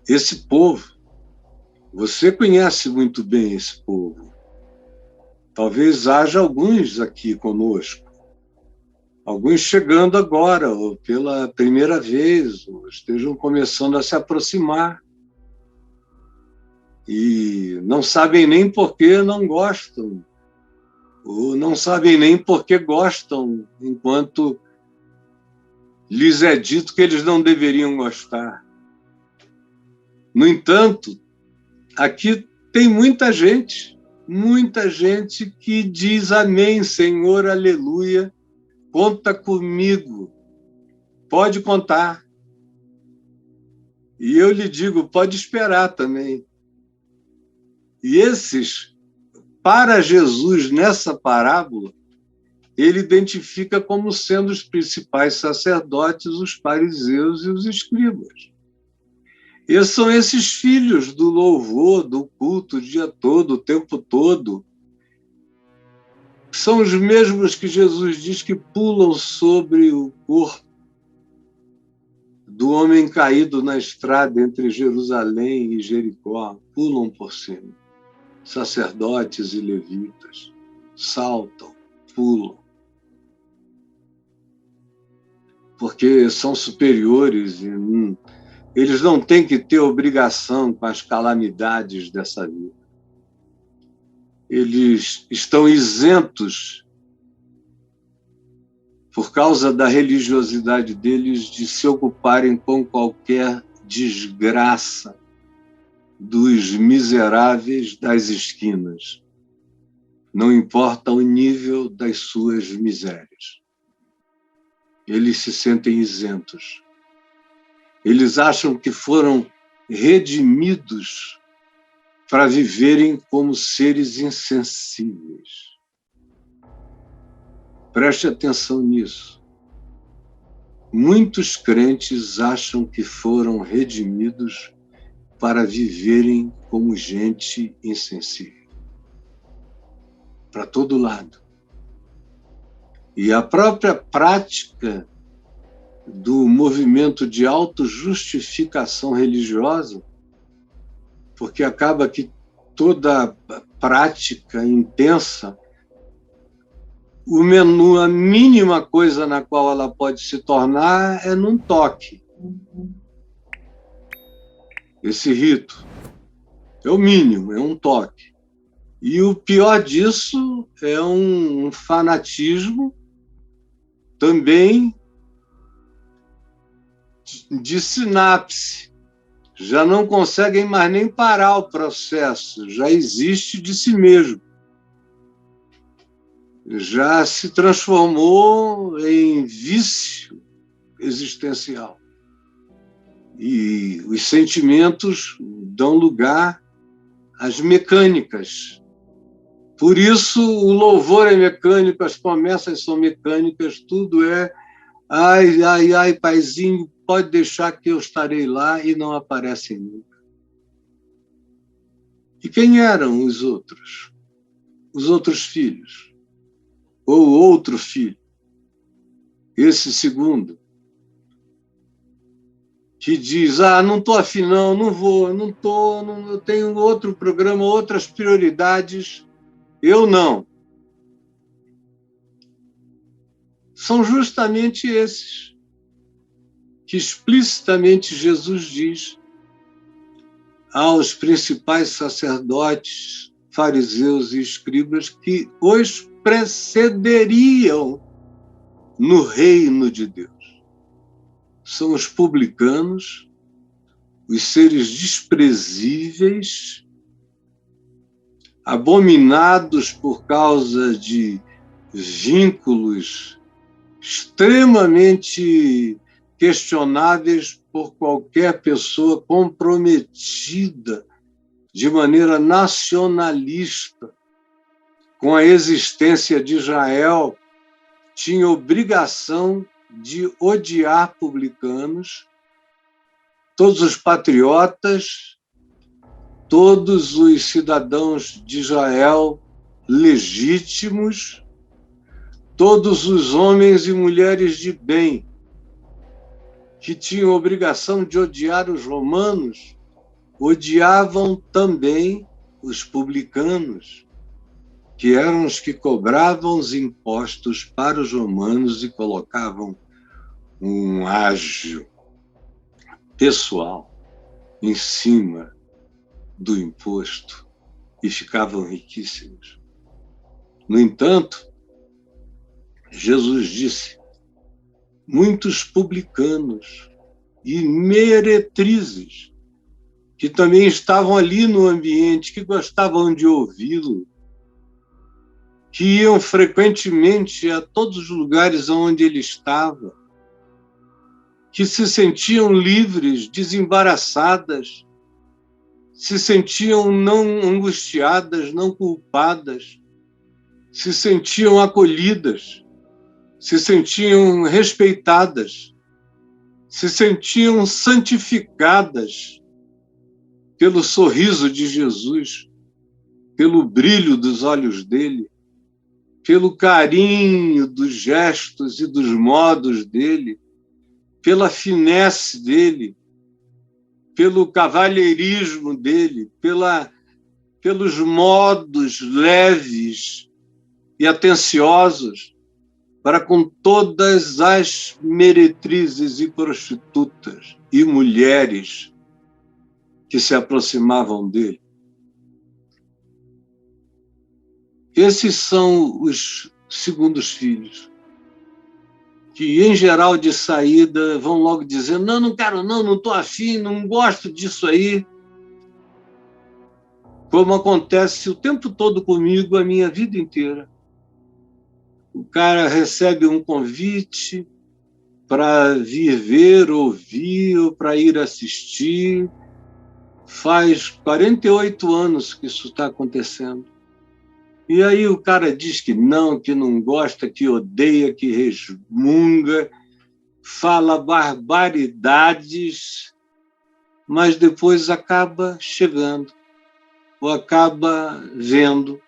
Esse povo, você conhece muito bem esse povo. Talvez haja alguns aqui conosco, alguns chegando agora, ou pela primeira vez, ou estejam começando a se aproximar. E não sabem nem por que não gostam, ou não sabem nem por que gostam, enquanto lhes é dito que eles não deveriam gostar. No entanto, aqui tem muita gente que diz amém, Senhor, aleluia, conta comigo, pode contar. E eu lhe digo, pode esperar também. E esses, para Jesus, nessa parábola, ele identifica como sendo os principais sacerdotes, os fariseus e os escribas. E são esses filhos do louvor, do culto o dia todo, o tempo todo. São os mesmos que Jesus diz que pulam sobre o corpo do homem caído na estrada entre Jerusalém e Jericó. Pulam por cima. Sacerdotes e levitas saltam, pulam. Porque são superiores e eles não têm que ter obrigação com as calamidades dessa vida. Eles estão isentos, por causa da religiosidade deles, de se ocuparem com qualquer desgraça dos miseráveis das esquinas. Não importa o nível das suas misérias. Eles se sentem isentos. Eles acham que foram redimidos para viverem como seres insensíveis. Preste atenção nisso. Muitos crentes acham que foram redimidos para viverem como gente insensível. Para todo lado. E a própria prática do movimento de autojustificação religiosa, porque acaba que toda prática intensa, a mínima coisa na qual ela pode se tornar é num toque. Esse rito é o mínimo, é um toque. E o pior disso é um fanatismo também de sinapse. Já não conseguem mais nem parar o processo, já existe de si mesmo. Já se transformou em vício existencial. E os sentimentos dão lugar às mecânicas. Por isso, o louvor é mecânico, as promessas são mecânicas, tudo é ai, ai, ai, paizinho, pode deixar que eu estarei lá, e não aparecem nunca. E quem eram os outros? Os outros filhos? Ou outro filho? Esse segundo, que diz, não estou afim não vou, eu tenho outro programa, outras prioridades, eu não. São justamente esses que explicitamente Jesus diz aos principais sacerdotes, fariseus e escribas que os precederiam no reino de Deus. São os publicanos, os seres desprezíveis, abominados por causa de vínculos extremamente questionáveis por qualquer pessoa comprometida de maneira nacionalista com a existência de Israel, tinha obrigação de odiar publicanos, todos os patriotas, todos os cidadãos de Israel legítimos, todos os homens e mulheres de bem, que tinham obrigação de odiar os romanos, odiavam também os publicanos, que eram os que cobravam os impostos para os romanos e colocavam um ágio pessoal em cima do imposto e ficavam riquíssimos. No entanto, Jesus disse: muitos publicanos e meretrizes, que também estavam ali no ambiente, que gostavam de ouvi-lo, que iam frequentemente a todos os lugares onde ele estava, que se sentiam livres, desembaraçadas, se sentiam não angustiadas, não culpadas, se sentiam acolhidas, se sentiam respeitadas, se sentiam santificadas pelo sorriso de Jesus, pelo brilho dos olhos dele, pelo carinho dos gestos e dos modos dele, pela finesse dele, pelo cavalheirismo dele, pelos modos leves e atenciosos para com todas as meretrizes e prostitutas e mulheres que se aproximavam dele. Esses são os segundos filhos, que, em geral, de saída, vão logo dizendo: não quero não estou afim, não gosto disso aí. Como acontece o tempo todo comigo, a minha vida inteira. O cara recebe um convite para vir ver, ouvir, ou para ir assistir. Faz 48 anos que isso está acontecendo. E aí o cara diz que não gosta, que odeia, que resmunga, fala barbaridades, mas depois acaba chegando, ou acaba vendo,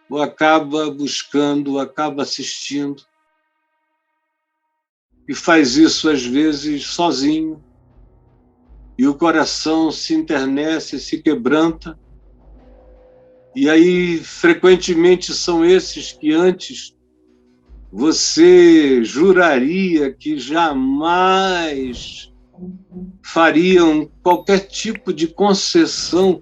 ou acaba buscando, ou acaba assistindo. E faz isso, às vezes, sozinho. E o coração se enternece, se quebranta. E aí, frequentemente, são esses que antes você juraria que jamais fariam qualquer tipo de concessão,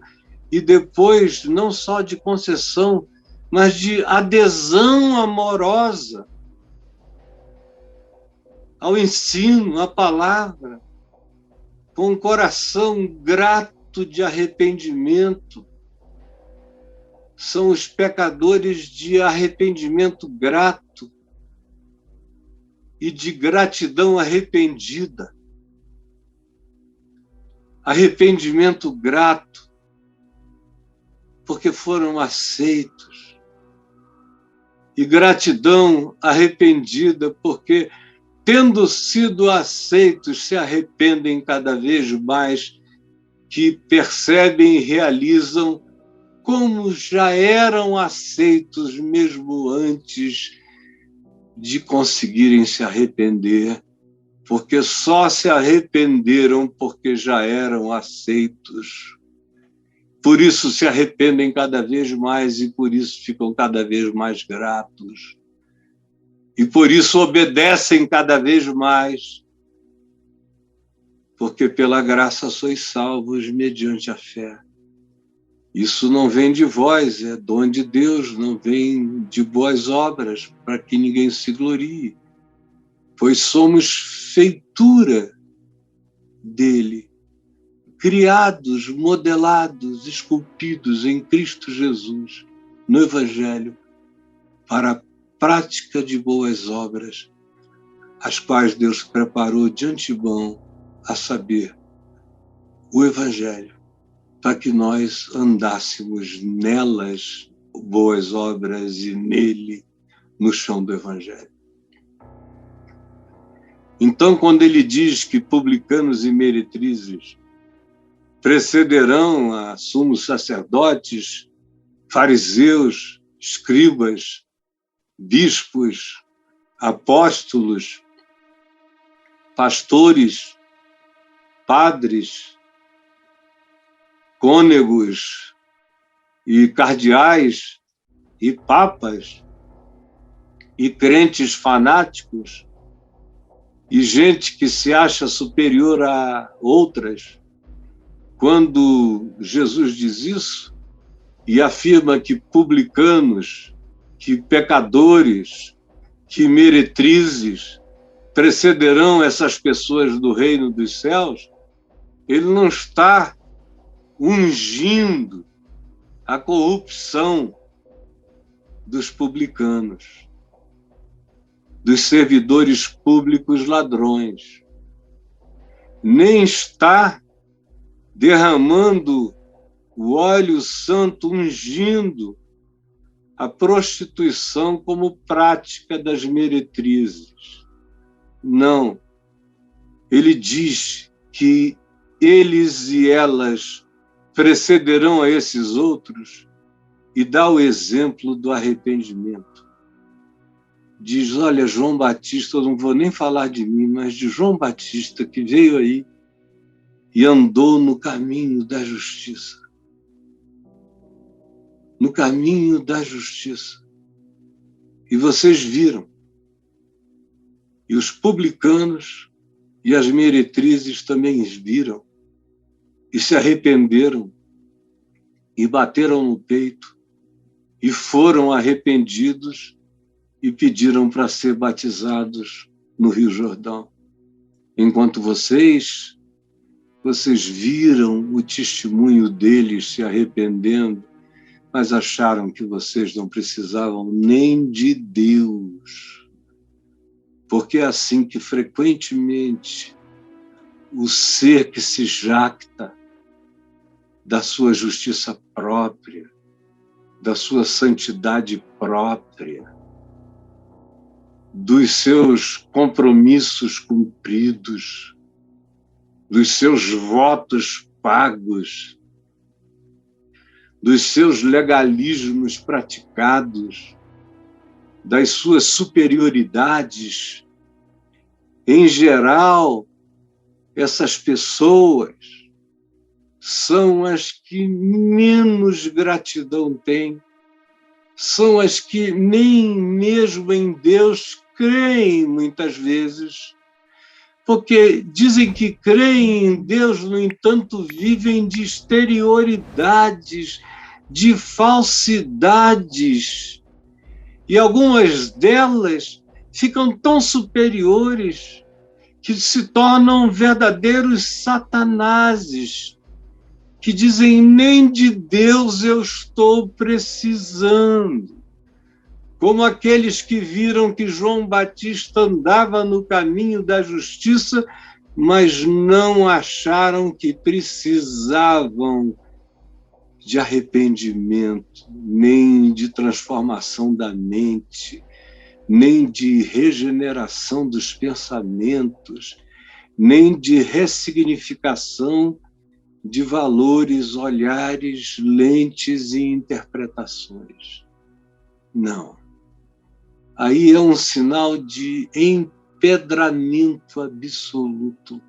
e depois, não só de concessão, mas de adesão amorosa ao ensino, à palavra, com um coração grato de arrependimento. São os pecadores de arrependimento grato e de gratidão arrependida. Arrependimento grato, porque foram aceitos. E gratidão arrependida, porque, tendo sido aceitos, se arrependem cada vez mais, que percebem e realizam como já eram aceitos mesmo antes de conseguirem se arrepender, porque só se arrependeram porque já eram aceitos. Por isso se arrependem cada vez mais e por isso ficam cada vez mais gratos. E por isso obedecem cada vez mais, porque pela graça sois salvos mediante a fé. Isso não vem de vós, é dom de Deus, não vem de boas obras, para que ninguém se glorie, pois somos feitura dele, criados, modelados, esculpidos em Cristo Jesus, no Evangelho, para a prática de boas obras, as quais Deus preparou de antemão, a saber, o Evangelho, para que nós andássemos nelas, boas obras, e nele, no chão do Evangelho. Então, quando ele diz que publicanos e meretrizes precederão a sumos sacerdotes, fariseus, escribas, bispos, apóstolos, pastores, padres, cônegos e cardeais e papas e crentes fanáticos e gente que se acha superior a outras. Quando Jesus diz isso e afirma que publicanos, que pecadores, que meretrizes precederão essas pessoas do reino dos céus, ele não está ungindo a corrupção dos publicanos, dos servidores públicos ladrões, nem está derramando o óleo santo, ungindo a prostituição como prática das meretrizes. Não. Ele diz que eles e elas precederão a esses outros e dá o exemplo do arrependimento. Diz, olha, João Batista, eu não vou nem falar de mim, mas de João Batista, que veio aí e andou no caminho da justiça. No caminho da justiça. E vocês viram. E os publicanos e as meretrizes também viram. E se arrependeram. E bateram no peito. E foram arrependidos e pediram para ser batizados no Rio Jordão. Enquanto vocês viram o testemunho deles se arrependendo, mas acharam que vocês não precisavam nem de Deus. Porque é assim que frequentemente o ser que se jacta da sua justiça própria, da sua santidade própria, dos seus compromissos cumpridos, dos seus votos pagos, dos seus legalismos praticados, das suas superioridades. Em geral, essas pessoas são as que menos gratidão têm, são as que nem mesmo em Deus creem muitas vezes, porque dizem que creem em Deus, no entanto, vivem de exterioridades, de falsidades, e algumas delas ficam tão superiores que se tornam verdadeiros satanases, que dizem, nem de Deus eu estou precisando. Como aqueles que viram que João Batista andava no caminho da justiça, mas não acharam que precisavam de arrependimento, nem de transformação da mente, nem de regeneração dos pensamentos, nem de ressignificação de valores, olhares, lentes e interpretações. Não. Aí é um sinal de empedramento absoluto.